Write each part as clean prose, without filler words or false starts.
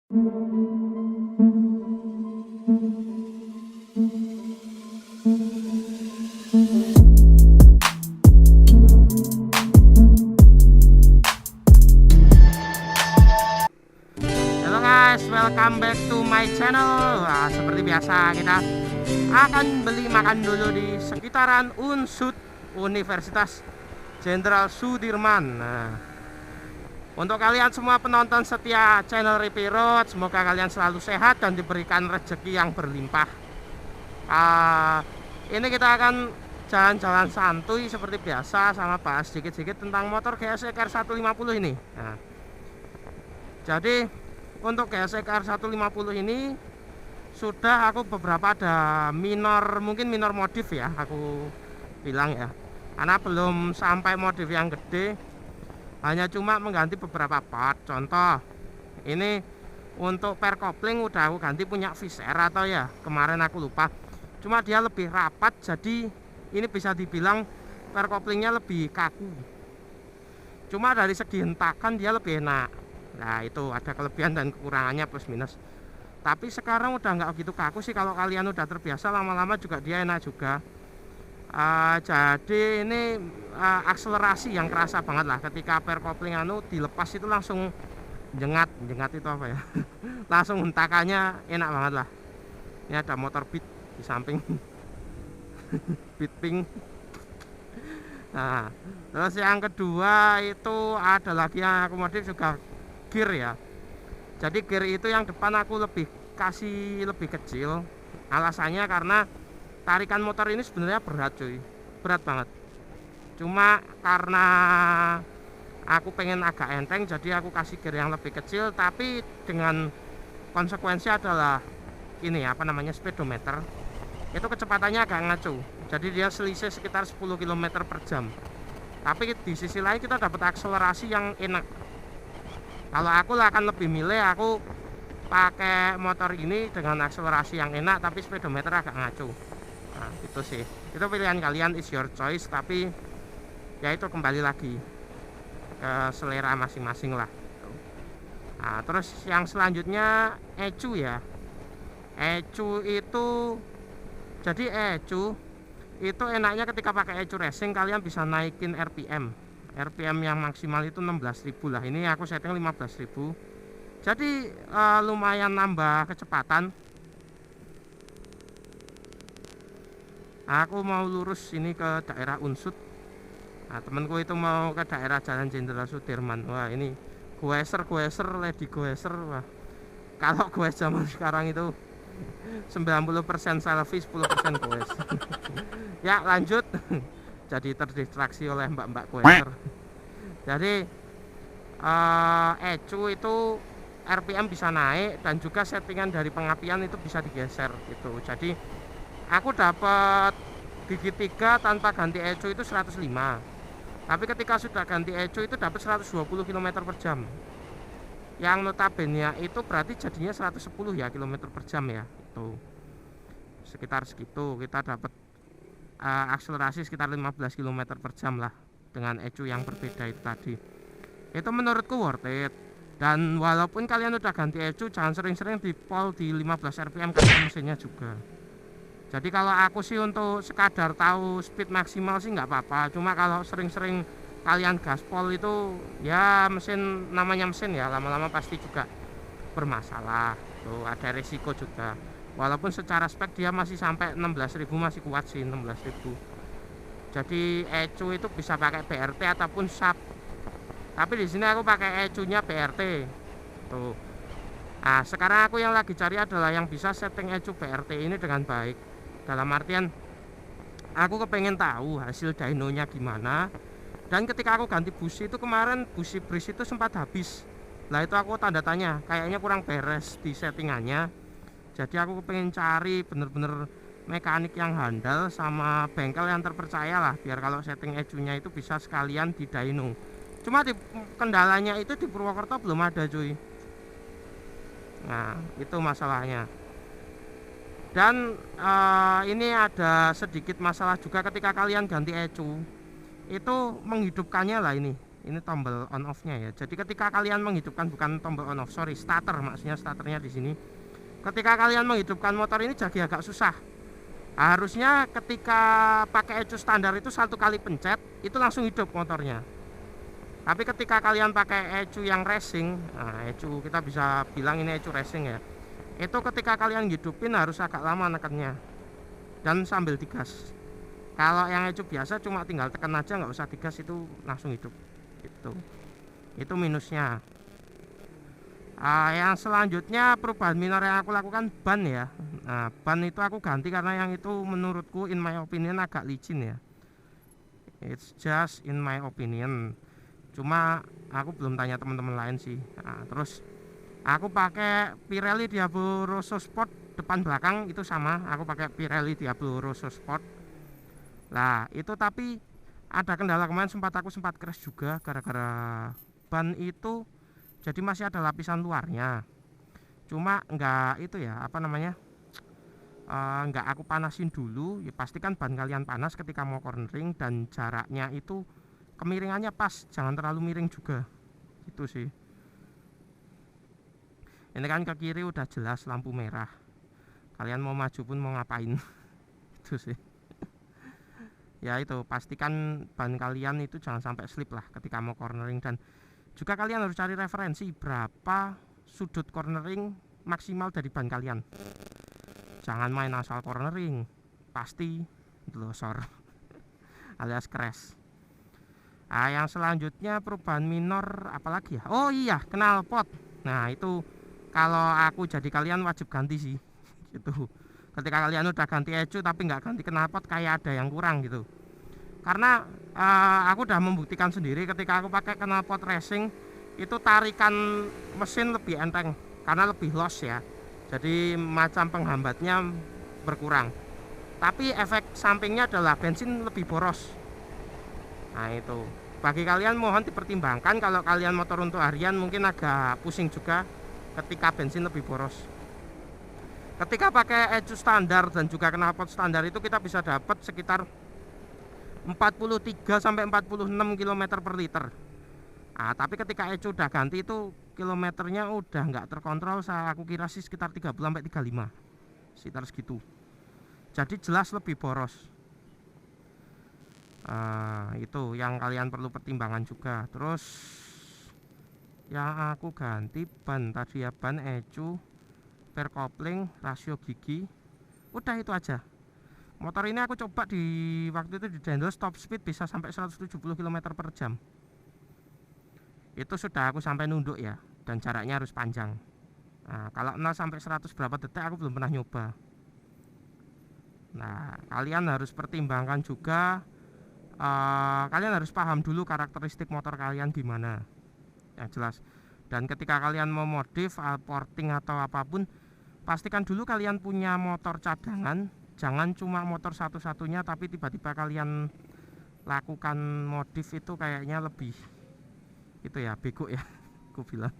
Halo guys, welcome back to my channel. Seperti biasa kita akan beli makan dulu di sekitaran UNSUD, Universitas Jenderal Sudirman. Untuk kalian semua penonton setia channel Rippy Road, semoga kalian selalu sehat dan diberikan rezeki yang berlimpah. Ini kita akan jalan-jalan santuy seperti biasa, sama bahas sedikit-sedikit tentang motor GSX R 150 ini. Jadi untuk GSX R 150 ini sudah aku beberapa ada mungkin minor modif ya, aku bilang ya, karena belum sampai modif yang gede, hanya cuma mengganti beberapa part. Contoh ini untuk per kopling udah aku ganti punya Fisher atau ya kemarin aku lupa, cuma dia lebih rapat, jadi ini bisa dibilang per koplingnya lebih kaku, cuma dari segi hentakan dia lebih enak. Nah itu ada kelebihan dan kekurangannya plus minus. Tapi sekarang udah nggak begitu kaku sih, kalau kalian udah terbiasa lama-lama juga dia enak juga. Jadi ini akselerasi yang kerasa banget lah ketika per kopling dilepas itu langsung jengat itu apa ya langsung hentakannya enak banget lah. Ini ada motor beat di samping beat pink. Nah terus yang kedua itu ada lagi yang aku modif juga, gear ya. Jadi gear itu yang depan aku kasih lebih kecil, alasannya karena tarikan motor ini sebenarnya berat cuy, berat banget. Cuma karena aku pengen agak enteng, jadi aku kasih gear yang lebih kecil, tapi dengan konsekuensi adalah ini apa namanya, speedometer itu kecepatannya agak ngaco, jadi dia selisih sekitar 10 km per jam. Tapi di sisi lain kita dapat akselerasi yang enak. Kalau aku lah akan lebih milih aku pakai motor ini dengan akselerasi yang enak tapi speedometer agak ngaco. Nah itu sih, itu pilihan kalian, is your choice. Tapi ya itu kembali lagi ke selera masing-masing lah. Nah terus yang selanjutnya ECU ya. ECU itu, jadi ECU itu enaknya ketika pakai ECU racing kalian bisa naikin RPM yang maksimal itu 16.000 lah. Ini aku setting 15.000, jadi lumayan nambah kecepatan. Aku mau lurus ini ke daerah UNSUD. Nah temenku itu mau ke daerah Jalan Jenderal Sudirman. Wah ini goeser lady goeser. Wah kalau goes zaman sekarang itu 90% selfie, 10% goes. Ya lanjut. Jadi terdistraksi oleh mbak-mbak goeser. Jadi ECU itu RPM bisa naik dan juga settingan dari pengapian itu bisa digeser gitu. Jadi aku dapat gigi 3 tanpa ganti ECU itu 105, tapi ketika sudah ganti ECU itu dapat 120 km per jam, yang notabene itu berarti jadinya 110 ya km per jam ya. Itu sekitar segitu, kita dapat akselerasi sekitar 15 km per jam lah dengan ECU yang berbeda itu tadi. Itu menurutku worth it. Dan walaupun kalian udah ganti ECU, jangan sering-sering di pol di 15 rpm karena mesinnya juga. Jadi kalau aku sih untuk sekadar tahu speed maksimal sih nggak apa-apa. Cuma kalau sering-sering kalian gaspol itu ya mesin, namanya mesin ya, lama-lama pasti juga bermasalah. Tuh ada resiko juga. Walaupun secara spek dia masih sampai 16.000, masih kuat sih 16.000. Jadi ECU itu bisa pakai BRT ataupun sub. Tapi di sini aku pakai ECU-nya BRT. Tuh. Nah, sekarang aku yang lagi cari adalah yang bisa setting ECU BRT ini dengan baik. Dalam artian aku kepengen tahu hasil dynonya gimana. Dan ketika aku ganti busi itu kemarin, busi bris itu sempat habis. Nah itu aku tanda tanya, kayaknya kurang beres di settingannya. Jadi aku kepengen cari bener-bener mekanik yang handal sama bengkel yang terpercaya lah, biar kalau setting ECU-nya itu bisa sekalian di dyno. Cuma kendalanya itu di Purwokerto belum ada cuy. Nah itu masalahnya. Dan ini ada sedikit masalah juga ketika kalian ganti ECU, itu menghidupkannya lah ini. Ini tombol on off nya ya. Jadi ketika kalian menghidupkan, bukan tombol on off, sorry, starter, maksudnya starternya di sini. Ketika kalian menghidupkan motor ini jadi agak susah. Harusnya ketika pakai ecu standar itu satu kali pencet itu langsung hidup motornya. Tapi ketika kalian pakai ecu yang racing, nah ecu kita bisa bilang ini ecu racing ya, itu ketika kalian hidupin harus agak lama nekennya dan sambil digas. Kalau yang ecu biasa cuma tinggal tekan aja, nggak usah digas, itu langsung hidup. Itu minusnya. Yang selanjutnya perubahan minor yang aku lakukan ban ya. Nah, ban itu aku ganti karena yang itu menurutku in my opinion agak licin ya. It's just in my opinion. Cuma aku belum tanya teman-teman lain sih. Nah, terus aku pakai Pirelli Diablo Rosso Sport depan belakang itu sama. Aku pakai Pirelli Diablo Rosso Sport. Lah itu tapi ada kendala kemarin, aku sempat crash juga gara-gara ban itu. Jadi masih ada lapisan luarnya. Cuma enggak itu ya, apa namanya? Enggak aku panasin dulu. Ya pastikan ban kalian panas ketika mau cornering dan jaraknya itu kemiringannya pas, jangan terlalu miring juga. Itu sih. Ini kan ke kiri udah jelas lampu merah. Kalian mau maju pun mau ngapain? Itu sih. Ya itu, pastikan ban kalian itu jangan sampai slip lah ketika mau cornering, dan juga kalian harus cari referensi berapa sudut cornering maksimal dari ban kalian. Jangan main asal cornering, pasti glosor alias crash. Yang selanjutnya perubahan minor apalagi ya? Oh iya, knalpot. Nah itu kalau aku jadi kalian wajib ganti sih. Gitu. Ketika kalian udah ganti ecu tapi nggak ganti knalpot, kayak ada yang kurang gitu. Karena aku udah membuktikan sendiri ketika aku pakai knalpot racing itu tarikan mesin lebih enteng karena lebih loss ya. Jadi macam penghambatnya berkurang. Tapi efek sampingnya adalah bensin lebih boros. Nah itu, bagi kalian mohon dipertimbangkan kalau kalian motor untuk harian mungkin agak pusing juga ketika bensin lebih boros. Ketika pakai ecu standar dan juga knalpot standar itu kita bisa dapat sekitar 43 sampai 46 km per liter. Tapi ketika ecu udah ganti itu kilometernya udah nggak terkontrol, aku kira sih sekitar 30 sampai 35. Sekitar segitu. Jadi jelas lebih boros. Itu yang kalian perlu pertimbangan juga. Terus yang aku ganti ban tadi ya, ban ecu, per kopling, rasio gigi. Udah itu aja. Motor ini aku coba di waktu itu di Dendel top speed bisa sampai 170 km per jam. Itu sudah aku sampai nunduk ya, dan jaraknya harus panjang. Nah, kalau 0 sampai 100 berapa detik aku belum pernah nyoba. Nah, kalian harus pertimbangkan juga, kalian harus paham dulu karakteristik motor kalian gimana. Yang jelas. Dan ketika kalian mau modif, porting atau apapun, pastikan dulu kalian punya motor cadangan. Jangan cuma motor satu-satunya tapi tiba-tiba kalian lakukan modif, itu kayaknya lebih itu ya, bego ya aku bilang.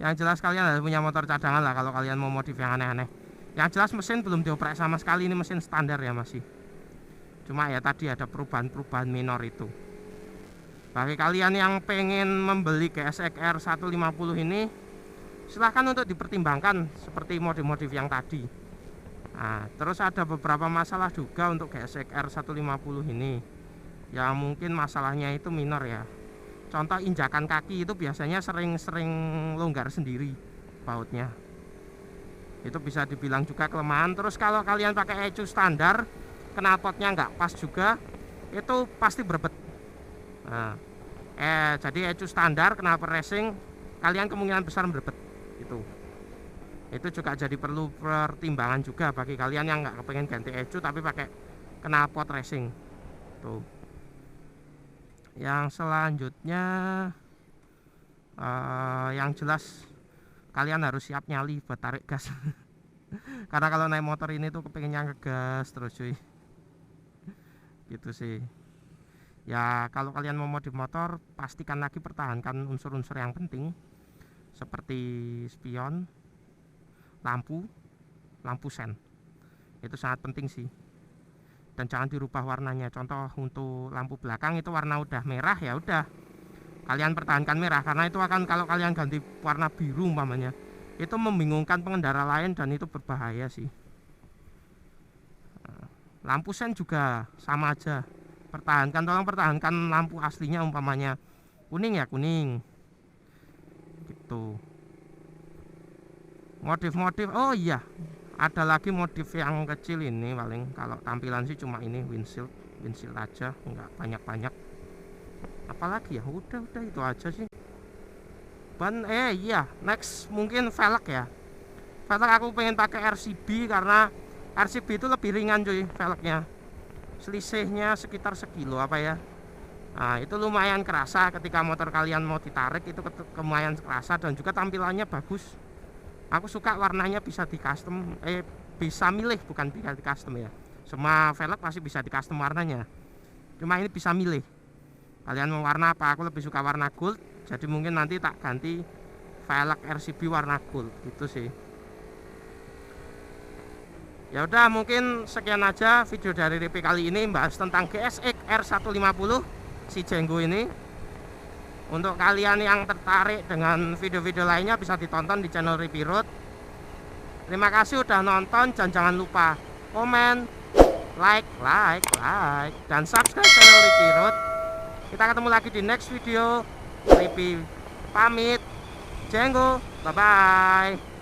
Yang jelas kalian harus punya motor cadangan lah kalau kalian mau modif yang aneh-aneh. Yang jelas mesin belum dioprek sama sekali, ini mesin standar ya masih. Cuma ya tadi ada perubahan-perubahan minor itu. Bagi kalian yang pengen membeli GSX-R 150 ini, silahkan untuk dipertimbangkan seperti modif-modif yang tadi. Nah, terus ada beberapa masalah juga untuk GSX-R 150 ini. Ya mungkin masalahnya itu minor ya. Contoh injakan kaki itu biasanya sering-sering longgar sendiri bautnya. Itu bisa dibilang juga kelemahan. Terus kalau kalian pakai ecu standar, knalpotnya nggak pas juga, itu pasti berbet. Nah, jadi ecu standar knalpot racing kalian kemungkinan besar berbet. Itu juga jadi perlu pertimbangan juga bagi kalian yang nggak kepengen ganti ecu tapi pakai knalpot racing. Tuh. Yang selanjutnya yang jelas kalian harus siap nyali buat tarik gas. Karena kalau naik motor ini tuh kepengennya ngegas terus cuy. Gitu sih. Ya kalau kalian mau modif motor, pastikan lagi pertahankan unsur-unsur yang penting seperti spion, lampu sen. Itu sangat penting sih. dan jangan dirubah warnanya. Contoh untuk lampu belakang itu warna udah merah, ya udah kalian pertahankan merah, karena itu akan, kalau kalian ganti warna biru umpamanya, itu membingungkan pengendara lain dan itu berbahaya sih. Lampu sen juga sama aja, pertahankan, tolong pertahankan lampu aslinya, umpamanya kuning ya kuning gitu. Modif-modif, oh iya ada lagi modif yang kecil ini, paling kalau tampilan sih cuma ini windshield aja, nggak banyak-banyak. Apalagi ya, udah itu aja sih. Ban, iya, next mungkin velg ya. Velg aku pengen pakai RCB karena RCB itu lebih ringan cuy velgnya. Selisihnya sekitar sekilo apa ya. Nah, itu lumayan kerasa ketika motor kalian mau ditarik, itu lumayan kerasa dan juga tampilannya bagus. Aku suka warnanya bisa di custom, bisa milih, bukan bisa di custom ya. Semua velg pasti bisa di custom warnanya. Cuma ini bisa milih. Kalian mau warna apa? Aku lebih suka warna gold. Jadi mungkin nanti tak ganti velg RCB warna gold gitu sih. Ya udah, mungkin sekian aja video dari review kali ini, bahas tentang GSX R150 si Jenggo ini. Untuk kalian yang tertarik dengan video-video lainnya bisa ditonton di channel Rippy Road. Terima kasih udah nonton, dan jangan lupa komen, like, dan subscribe channel Rippy Road. Kita ketemu lagi di next video. Rippy pamit, Jenggo, bye bye.